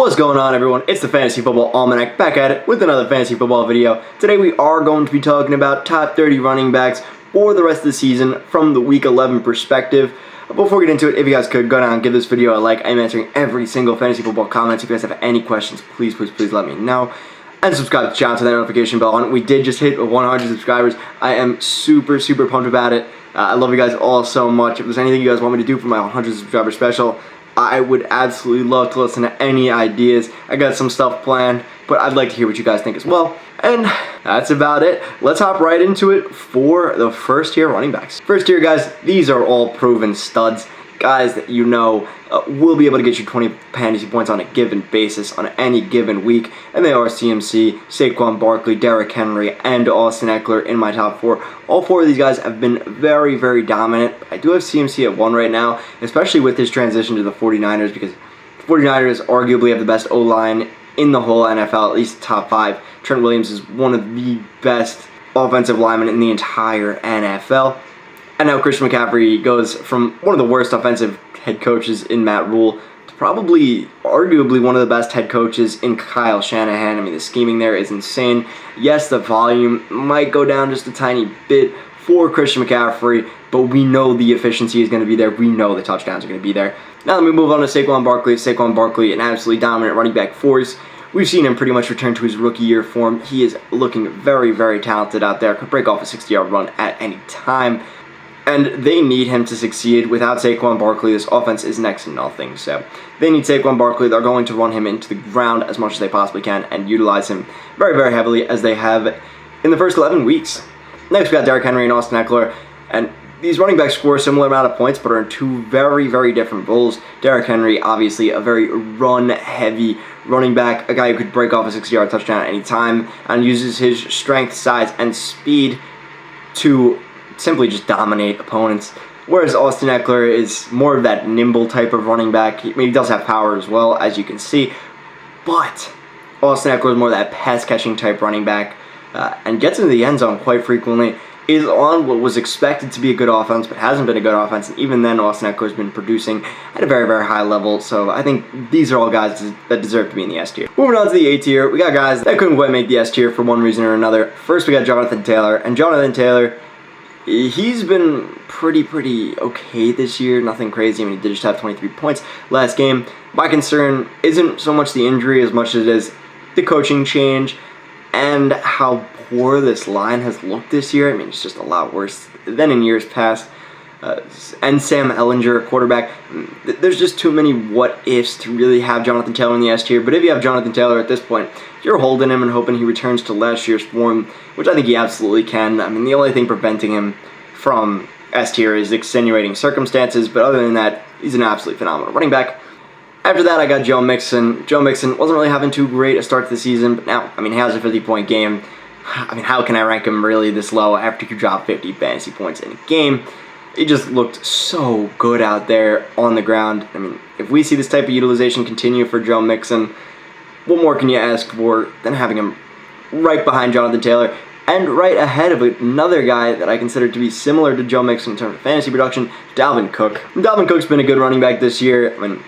What's going on, everyone? It's the Fantasy Football Almanac back at it with another fantasy football video. Today we are going to be talking about top 30 running backs for the rest of the season from the Week 11 perspective. Before we get into it, if you guys could go down and give this video a like. I'm answering every single fantasy football comment. If you guys have any questions, please let me know. And subscribe to the channel, to that notification bell on. We did just hit 100 subscribers. I am super pumped about it. I love you guys all so much. If there's anything you guys want me to do for my 100 subscriber special, I would absolutely love to listen to any ideas. I got some stuff planned, but I'd like to hear what you guys think as well. And that's about it. Let's hop right into it for the first tier running backs. First tier guys, these are all proven studs. Guys that you know will be able to get you 20 fantasy points on a given basis on any given week. And they are CMC, Saquon Barkley, Derrick Henry, and Austin Ekeler in my top four. All four of these guys have been very dominant. I do have CMC at 1 right now, especially with his transition to the 49ers, because the 49ers arguably have the best O-line in the whole NFL, at least top 5. Trent Williams is one of the best offensive linemen in the entire NFL. And now Christian McCaffrey goes from one of the worst offensive head coaches in Matt Rule to probably, arguably, one of the best head coaches in Kyle Shanahan. I mean, the scheming there is insane. Yes, the volume might go down just a tiny bit for Christian McCaffrey, but we know the efficiency is going to be there. We know the touchdowns are going to be there. Now let me move on to Saquon Barkley. Saquon Barkley, an absolutely dominant running back force. We've seen him pretty much return to his rookie year form. He is looking very talented out there. Could break off a 60-yard run at any time. And they need him to succeed. Without Saquon Barkley, this offense is next to nothing. So they need Saquon Barkley. They're going to run him into the ground as much as they possibly can and utilize him very heavily, as they have in the first 11 weeks. Next, we got Derrick Henry and Austin Ekeler. And these running backs score a similar amount of points, but are in two very different roles. Derrick Henry, obviously a very run-heavy running back, a guy who could break off a 60-yard touchdown at any time, and uses his strength, size, and speed to simply just dominate opponents. Whereas Austin Ekeler is more of that nimble type of running back. He does have power as well, as you can see, but Austin Ekeler is more of that pass-catching type running back, and gets into the end zone quite frequently. Is on what was expected to be a good offense, but hasn't been a good offense, and even then Austin Ekeler has been producing at a very high level. So I think these are all guys that deserve to be in the S tier. Moving on to the A tier, we got guys that couldn't quite make the S tier for one reason or another. First, we got Jonathan Taylor, and Jonathan Taylor, he's been pretty okay this year. Nothing crazy. I mean, he did just have 23 points last game. My concern isn't so much the injury as much as it is the coaching change and how poor this line has looked this year. I mean, it's just a lot worse than in years past. And Sam Ehlinger, quarterback. There's just too many what-ifs to really have Jonathan Taylor in the S tier. But if you have Jonathan Taylor at this point, you're holding him and hoping he returns to last year's form, which I think he absolutely can. I mean, the only thing preventing him from S tier is extenuating circumstances. But other than that, he's an absolutely phenomenal running back. After that, I got Joe Mixon. Joe Mixon wasn't really having too great a start to the season, but now, I mean, he has a 50-point game. I mean, how can I rank him really this low after you drop 50 fantasy points in a game? He just looked so good out there on the ground. I mean, if we see this type of utilization continue for Joe Mixon, what more can you ask for than having him right behind Jonathan Taylor and right ahead of another guy that I consider to be similar to Joe Mixon in terms of fantasy production, Dalvin Cook. And Dalvin Cook's been a good running back this year. I mean,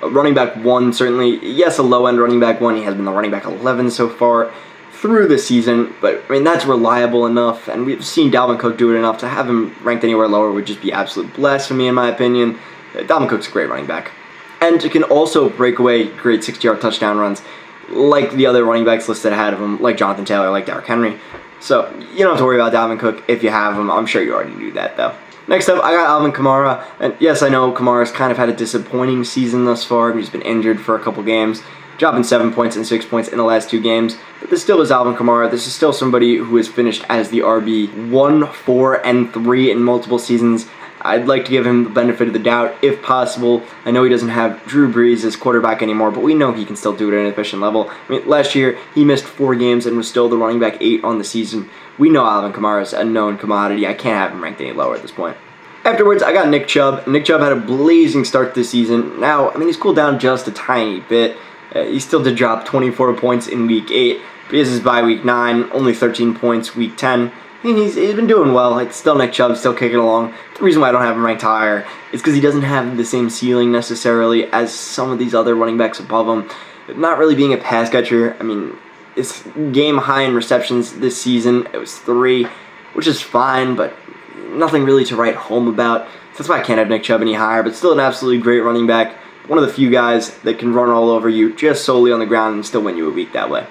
running back 1 certainly. Yes, a low-end running back 1. He has been the running back 11 so far through the season, but I mean, that's reliable enough, and we've seen Dalvin Cook do it enough. To have him ranked anywhere lower would just be absolute blasphemy in my opinion. Dalvin Cook's a great running back, and can also break away great 60-yard touchdown runs like the other running backs listed ahead of him, like Jonathan Taylor, like Derrick Henry. So you don't have to worry about Dalvin Cook if you have him. I'm sure you already knew that though. Next up, I got Alvin Kamara, and yes, I know Kamara's kind of had a disappointing season thus far. He's been injured for a couple games, dropping 7 points and 6 points in the last 2 games. But this still is Alvin Kamara. This is still somebody who has finished as the RB 1, 4, and 3 in multiple seasons. I'd like to give him the benefit of the doubt if possible. I know he doesn't have Drew Brees as quarterback anymore, but we know he can still do it at an efficient level. I mean, last year, he missed 4 games and was still the running back 8 on the season. We know Alvin Kamara is a known commodity. I can't have him ranked any lower at this point. Afterwards, I got Nick Chubb. Nick Chubb had a blazing start this season. Now, I mean, he's cooled down just a tiny bit. He still did drop 24 points in Week 8, but this is by Week 9, only 13 points Week 10. I mean, he's been doing well. It's still Nick Chubb, still kicking along. The reason why I don't have him ranked higher is because he doesn't have the same ceiling necessarily as some of these other running backs above him. not really being a pass catcher. I mean, it's game high in receptions this season. It was 3, which is fine, but nothing really to write home about. So that's why I can't have Nick Chubb any higher, but still an absolutely great running back. One of the few guys that can run all over you just solely on the ground and still win you a week that way.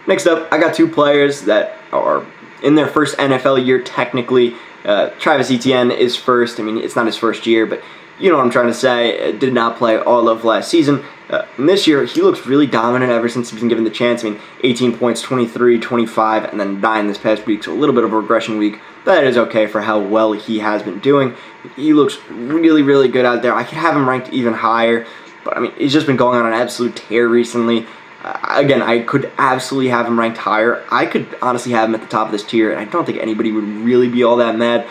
Next up, I got 2 players that are in their first NFL year technically. Travis Etienne is first. I mean, it's not his first year, but you know what I'm trying to say. Did not play all of last season. And this year, he looks really dominant ever since he's been given the chance. I mean, 18 points, 23, 25, and then 9 this past week, so a little bit of a regression week. That is okay for how well he has been doing. He looks really, really good out there. I could have him ranked even higher, but I mean, he's just been going on an absolute tear recently. Again, I could absolutely have him ranked higher. I could honestly have him at the top of this tier, and I don't think anybody would really be all that mad.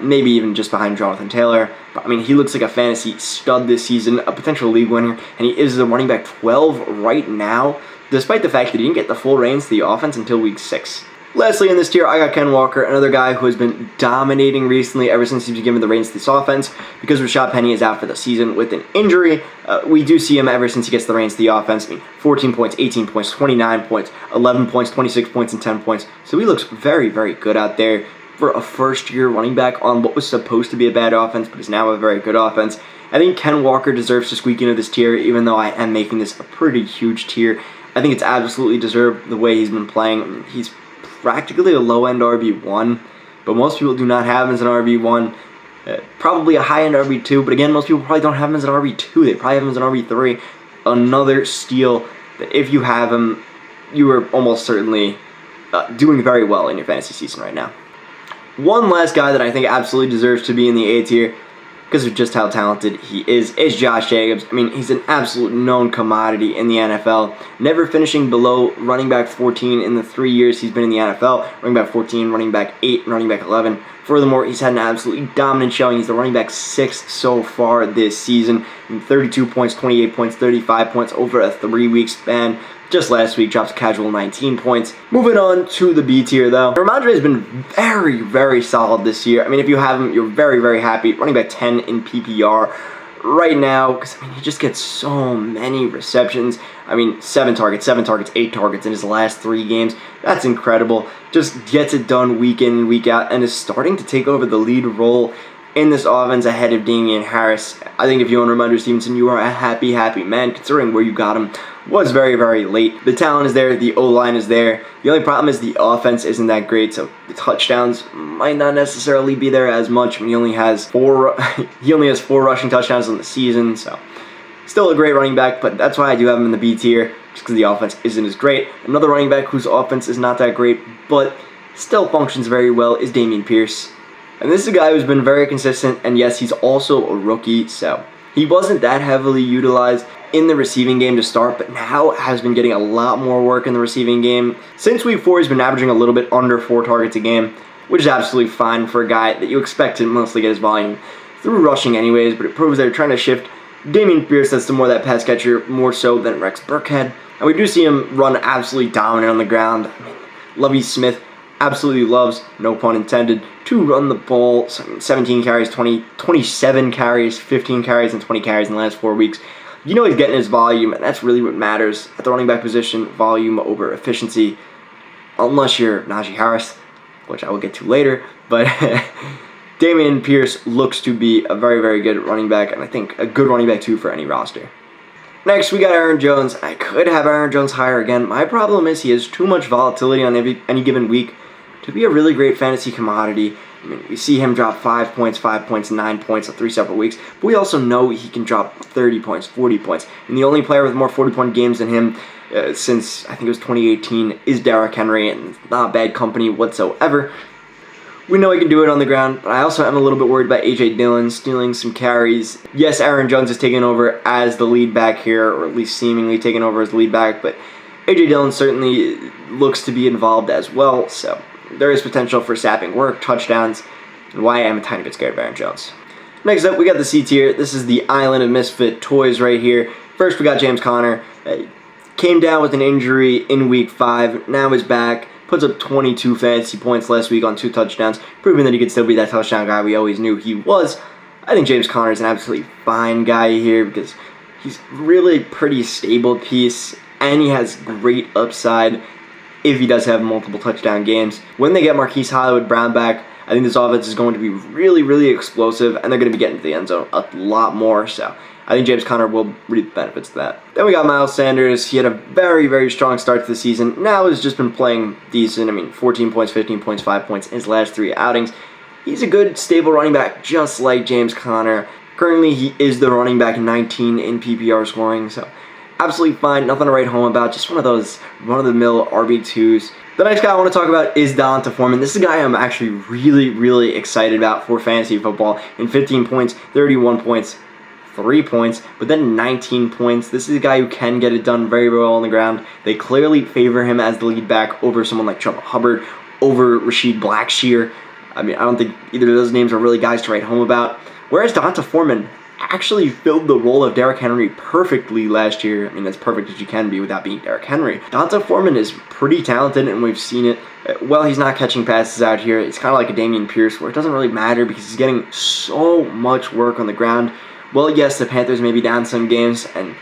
Maybe even just behind Jonathan Taylor. But I mean, he looks like a fantasy stud this season, a potential league winner, and he is the running back 12 right now, despite the fact that he didn't get the full reins to the offense until week 6. Lastly, in this tier, I got Ken Walker, another guy who has been dominating recently ever since he's been given the reins to this offense. Because Rashad Penny is out for the season with an injury, we do see him ever since he gets the reins to the offense. I mean, 14 points, 18 points, 29 points, 11 points, 26 points, and 10 points. So he looks very, very good out there for a first-year running back on what was supposed to be a bad offense, but is now a very good offense. I think Ken Walker deserves to squeak into this tier, even though I am making this a pretty huge tier. I think it's absolutely deserved the way he's been playing. I mean, he's practically a low-end RB1, but most people do not have him as an RB1. Probably a high-end RB2, but again, most people probably don't have him as an RB2. They probably have him as an RB3. Another steal that if you have him, you are almost certainly doing very well in your fantasy season right now. One last guy that I think absolutely deserves to be in the A tier because of just how talented he is Josh Jacobs. I mean, he's an absolute known commodity in the NFL, never finishing below running back 14 in the 3 years he's been in the NFL. Running back 14, running back 8, and running back 11. Furthermore, he's had an absolutely dominant showing. He's the running back 6 so far this season. 32 points, 28 points, 35 points over a 3-week span. Just last week, drops a casual 19 points. Moving on to the B tier, though. Rhamondre has been very, very solid this year. I mean, if you have him, you're very, very happy. Running back 10 in PPR right now, because, I mean, he just gets so many receptions. I mean, 7 targets, 8 targets in his last 3 games. That's incredible. Just gets it done week in and week out, and is starting to take over the lead role in this offense ahead of Dameon Harris. I think if you own Rhamondre Stevenson, you are a happy, happy man, considering where you got him was very, very late. The talent is there, the O-line is there. The only problem is the offense isn't that great, so the touchdowns might not necessarily be there as much. I mean, he only has 4 rushing touchdowns in the season, so still a great running back, but that's why I do have him in the B tier, just because the offense isn't as great. Another running back whose offense is not that great, but still functions very well, is Dameon Pierce. And this is a guy who's been very consistent, and yes, he's also a rookie, so he wasn't that heavily utilized in the receiving game to start, but now has been getting a lot more work in the receiving game. Since week 4, he's been averaging a little bit under 4 targets a game, which is absolutely fine for a guy that you expect to mostly get his volume through rushing anyways, but it proves they're trying to shift Dameon Pierce as to more that pass catcher, more so than Rex Burkhead. And we do see him run absolutely dominant on the ground. I mean, Lovie Smith absolutely loves, no pun intended, to run the ball. 17 carries, 27 carries, 15 carries, and 20 carries in the last 4 weeks. You know he's getting his volume, and that's really what matters at the running back position, volume over efficiency, unless you're Najee Harris, which I will get to later. But Dameon Pierce looks to be a very, very good running back, and I think a good running back too for any roster. Next, we got Aaron Jones. I could have Aaron Jones higher again. My problem is he has too much volatility on any given week to be a really great fantasy commodity. I mean, we see him drop 5 points, 9 points in 3 separate weeks, but we also know he can drop 30 points, 40 points. And the only player with more 40-point games than him since, I think it was 2018, is Derrick Henry, and not bad company whatsoever. We know he can do it on the ground, but I also am a little bit worried about A.J. Dillon stealing some carries. Yes, Aaron Jones is taking over as the lead back here, or at least seemingly taking over as the lead back, but A.J. Dillon certainly looks to be involved as well, so there is potential for sapping work, touchdowns, and why I am a tiny bit scared of Aaron Jones. Next up, we got the C tier. This is the island of misfit toys right here. First, we got James Conner. Came down with an injury in week 5, now is back. Puts up 22 fantasy points last week on 2 touchdowns, proving that he could still be that touchdown guy we always knew he was. I think James Conner is an absolutely fine guy here because he's really pretty stable piece, and he has great upside if he does have multiple touchdown games. When they get Marquise Hollywood-Brown back, I think this offense is going to be really, really explosive, and they're going to be getting to the end zone a lot more. So I think James Conner will reap the benefits of that. Then we got Miles Sanders. He had a very, very strong start to the season. Now he's just been playing decent. I mean, 14 points, 15 points, 5 points in his last 3 outings. He's a good, stable running back, just like James Conner. Currently, he is the running back 19 in PPR scoring, so absolutely fine. Nothing to write home about. Just one of those run-of-the-mill RB2s. The next guy I want to talk about is D'Onta Foreman. This is a guy I'm actually really, really excited about for fantasy football. In 15 points, 31 points, 3 points, but then 19 points. This is a guy who can get it done very well on the ground. They clearly favor him as the lead back over someone like Chubb Hubbard, over Rasheed Blackshear. I mean, I don't think either of those names are really guys to write home about. Whereas D'Onta Foreman actually filled the role of Derrick Henry perfectly last year. I mean, as perfect as you can be without being Derrick Henry. D'Onta Foreman is pretty talented, and we've seen it. Well, he's not catching passes out here. It's kind of like a Dameon Pierce, where it doesn't really matter because he's getting so much work on the ground. Well, yes, the Panthers may be down some games, and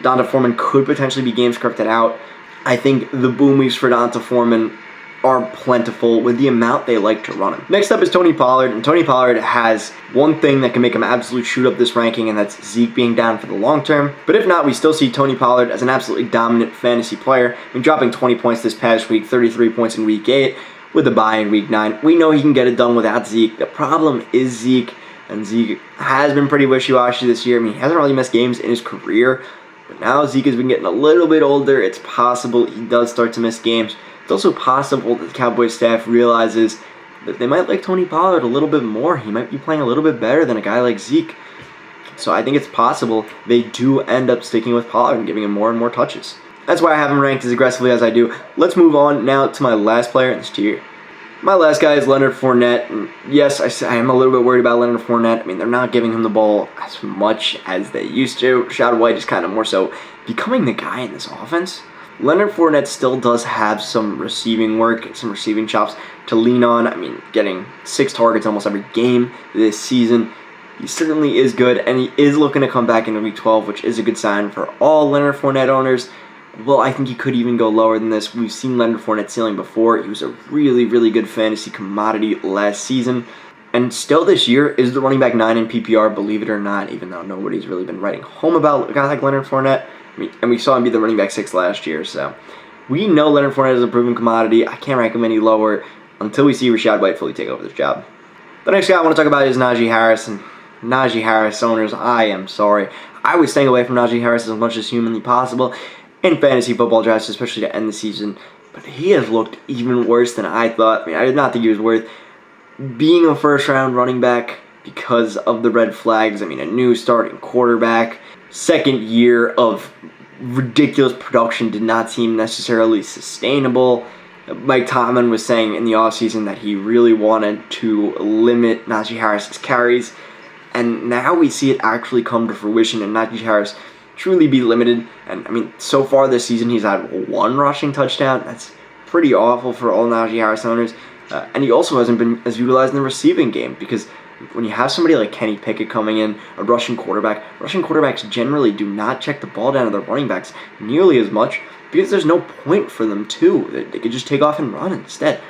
D'Onta Foreman could potentially be game scripted out. I think the boom weeks for D'Onta Foreman are plentiful with the amount they like to run him. Next up is Tony Pollard, and Tony Pollard has one thing that can make him absolutely shoot up this ranking, and that's Zeke being down for the long term. But if not, we still see Tony Pollard as an absolutely dominant fantasy player. I mean, dropping 20 points this past week, 33 points in week 8, with a bye in week 9. We know he can get it done without Zeke. The problem is Zeke, and Zeke has been pretty wishy-washy this year. I mean, he hasn't really missed games in his career, but now Zeke has been getting a little bit older. It's possible he does start to miss games. It's also possible that the Cowboys staff realizes that they might like Tony Pollard a little bit more. He might be playing a little bit better than a guy like Zeke. So I think it's possible they do end up sticking with Pollard and giving him more and more touches. That's why I have him ranked as aggressively as I do. Let's move on now to my last player in this tier. My last guy is Leonard Fournette. And yes, I am a little bit worried about Leonard Fournette. I mean, they're not giving him the ball as much as they used to. Rashad White is kind of more so becoming the guy in this offense. Leonard Fournette still does have some receiving work, some receiving chops to lean on. I mean, getting 6 targets almost every game this season. He certainly is good, and he is looking to come back into Week 12, which is a good sign for all Leonard Fournette owners. Well, I think he could even go lower than this. We've seen Leonard Fournette ceiling before. He was a really, really good fantasy commodity last season. And still this year is the running back 9 in PPR, believe it or not, even though nobody's really been writing home about a guy like Leonard Fournette. And we saw him be the running back 6 last year, so we know Leonard Fournette is a proven commodity. I can't rank him any lower until we see Rashad White fully take over this job. The next guy I want to talk about is Najee Harris. And Najee Harris owners, I am sorry. I was staying away from Najee Harris as much as humanly possible in fantasy football drafts, especially to end the season. But he has looked even worse than I thought. I mean, I did not think he was worth being a first-round running back because of the red flags. I mean, a new starting quarterback, second year of ridiculous production did not seem necessarily sustainable. Mike Tomlin was saying in the offseason that he really wanted to limit Najee Harris's carries, and now we see it actually come to fruition and Najee Harris truly be limited. And I mean, so far this season he's had 1 rushing touchdown. That's pretty awful for all Najee Harris owners. And he also hasn't been as utilized in the receiving game, because when you have somebody like Kenny Pickett coming in, a rushing quarterbacks generally do not check the ball down to their running backs nearly as much, because there's no point for them to. They could just take off and run instead.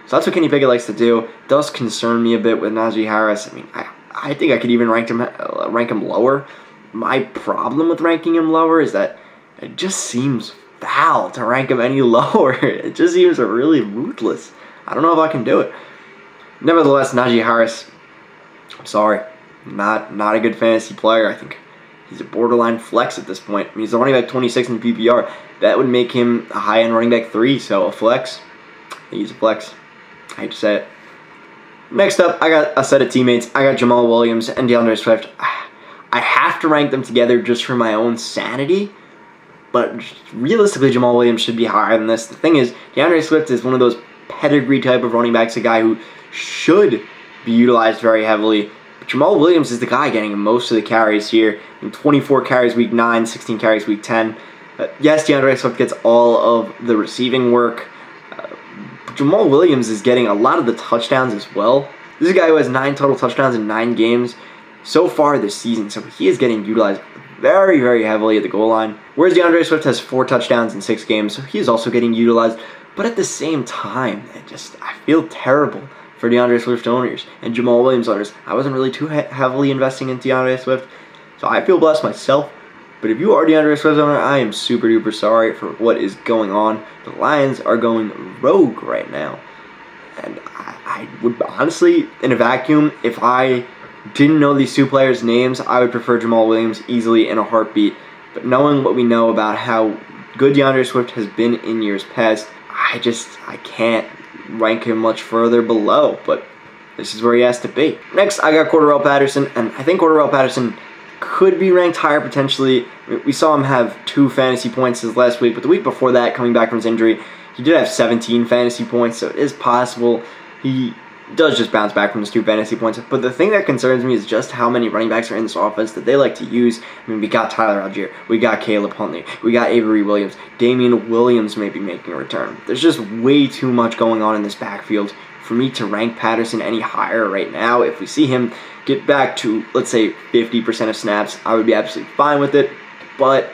So that's what Kenny Pickett likes to do. It does concern me a bit with Najee Harris. I mean, I think I could even rank him lower. My problem with ranking him lower is that it just seems foul to rank him any lower. It just seems really ruthless. I don't know if I can do it. Nevertheless, Najee Harris, I'm sorry, not a good fantasy player. I think he's a borderline flex at this point. I mean, he's a running back 26 in PPR. That would make him a high-end running back 3, so a flex. He's a flex. I hate to say it. Next up, I got a set of teammates. I got Jamaal Williams and DeAndre Swift. I have to rank them together just for my own sanity, but realistically, Jamaal Williams should be higher than this. The thing is, DeAndre Swift is one of those pedigree type of running backs, a guy who should be utilized very heavily. But Jamaal Williams is the guy getting most of the carries here. 24 carries week 9, 16 carries week 10. Yes, DeAndre Swift gets all of the receiving work. But Jamaal Williams is getting a lot of the touchdowns as well. This is a guy who has 9 total touchdowns in 9 games so far this season, so he is getting utilized very, very heavily at the goal line. Whereas DeAndre Swift has 4 touchdowns in 6 games, so he's also getting utilized. But at the same time, I feel terrible for DeAndre Swift owners and Jamaal Williams owners. I wasn't really too heavily investing in DeAndre Swift, so I feel blessed myself. But if you are DeAndre Swift owner, I am super duper sorry for what is going on. The Lions are going rogue right now. And I would honestly, in a vacuum, if I didn't know these 2 players' names, I would prefer Jamaal Williams easily in a heartbeat. But knowing what we know about how good DeAndre Swift has been in years past, I can't rank him much further below. But this is where he has to be. Next, I got Cordarrelle Patterson, and I think Cordarrelle Patterson could be ranked higher potentially. We saw him have 2 fantasy points this last week, but the week before that, coming back from his injury, he did have 17 fantasy points, so it is possible he does just bounce back from his 2 fantasy points. But the thing that concerns me is just how many running backs are in this offense that they like to use. I mean, we got Tyler Algier, we got Caleb Huntley, we got Avery Williams, Dameon Williams may be making a return. There's just way too much going on in this backfield for me to rank Patterson any higher right now. If we see him get back to, let's say, 50% of snaps, I would be absolutely fine with it. But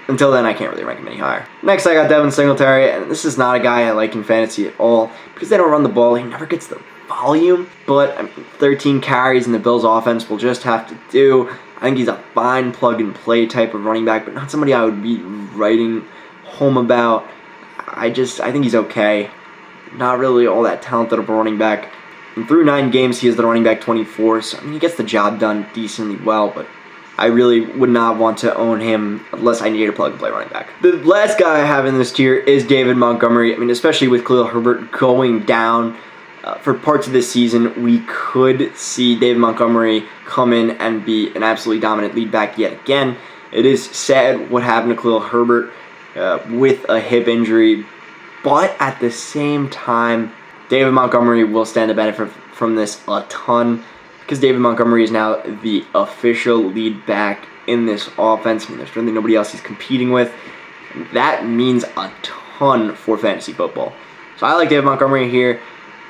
until then, I can't really rank him any higher. Next, I got Devin Singletary, and this is not a guy I like in fantasy at all because they don't run the ball. He never gets the volume, but I mean, 13 carries in the Bills' offense will just have to do. I think he's a fine plug-and-play type of running back, but not somebody I would be writing home about. I think he's okay. Not really all that talented of a running back. And through 9 games, he is the running back 24, so I mean, he gets the job done decently well, but I really would not want to own him unless I needed a plug-and-play running back. The last guy I have in this tier is David Montgomery. I mean, especially with Khalil Herbert going down for parts of this season, we could see David Montgomery come in and be an absolutely dominant lead back yet again. It is sad what happened to Khalil Herbert with a hip injury, but at the same time, David Montgomery will stand to benefit from this a ton because David Montgomery is now the official lead back in this offense. I mean, there's really nobody else he's competing with. That means a ton for fantasy football. So I like David Montgomery here,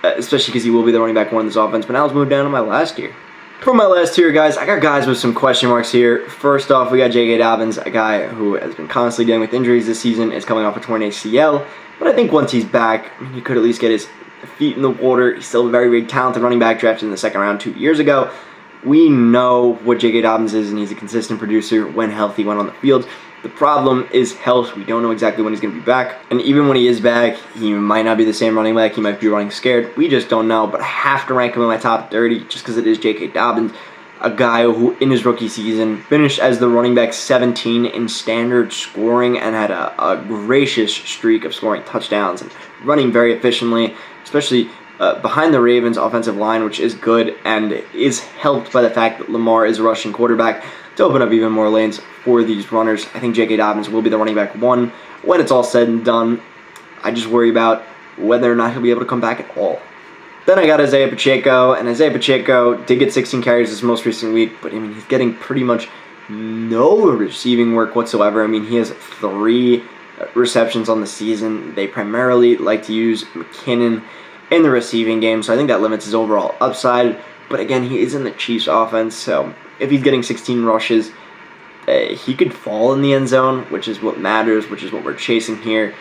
especially because he will be the running back 1 in this offense. But now let's move down to my last tier. For my last tier, guys, I got guys with some question marks here. First off, we got J.K. Dobbins, a guy who has been constantly dealing with injuries this season, is coming off a torn ACL. But I think once he's back, I mean, he could at least get his feet in the water. He's still a very, very talented running back drafted in the 2nd round 2 years ago. We know what J.K. Dobbins is, and he's a consistent producer when healthy, when on the field. The problem is health. We don't know exactly when he's going to be back. And even when he is back, he might not be the same running back. He might be running scared. We just don't know. But I have to rank him in my top 30 just because it is J.K. Dobbins, a guy who in his rookie season finished as the running back 17 in standard scoring and had a gracious streak of scoring touchdowns and running very efficiently, especially behind the Ravens' offensive line, which is good and is helped by the fact that Lamar is a rushing quarterback to open up even more lanes for these runners. I think J.K. Dobbins will be the running back 1 when it's all said and done. I just worry about whether or not he'll be able to come back at all. Then I got Isiah Pacheco, and Isiah Pacheco did get 16 carries this most recent week, but I mean, he's getting pretty much no receiving work whatsoever. I mean, he has 3 receptions on the season. They primarily like to use McKinnon in the receiving game, so I think that limits his overall upside. But again, he is in the Chiefs offense, so if he's getting 16 rushes, he could fall in the end zone, which is what matters, which is what we're chasing here.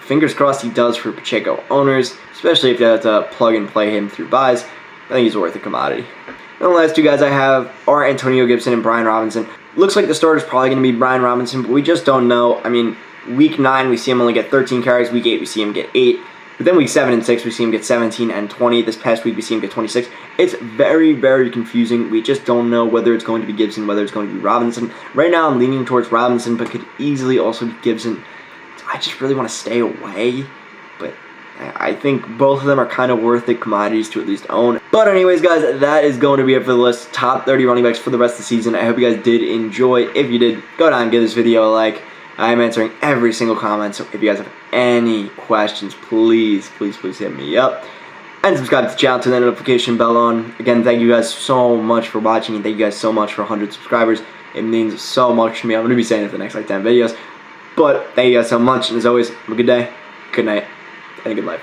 Fingers crossed he does for Pacheco owners, especially if you have to plug and play him through buys. I think he's worth a commodity. And the last 2 guys I have are Antonio Gibson and Brian Robinson. Looks like the starter's probably going to be Brian Robinson, but we just don't know. I mean, week 9, we see him only get 13 carries. Week 8, we see him get 8. But then week 7 and 6, we see him get 17 and 20. This past week, we see him get 26. It's very, very confusing. We just don't know whether it's going to be Gibson, whether it's going to be Robinson. Right now, I'm leaning towards Robinson, but could easily also be Gibson. I just really want to stay away, but I think both of them are kind of worth it commodities to at least own. But anyways, guys, that is going to be it for the list. Top 30 running backs for the rest of the season. I hope you guys did enjoy. If you did, go down and give this video a like. I am answering every single comment, so if you guys have any questions, please hit me up. And subscribe to the channel, turn that notification bell on. Again, thank you guys so much for watching, and thank you guys so much for 100 subscribers. It means so much to me. I'm going to be saying it for the next 10 videos. But thank you guys so much, and as always, have a good day, good night, and a good life.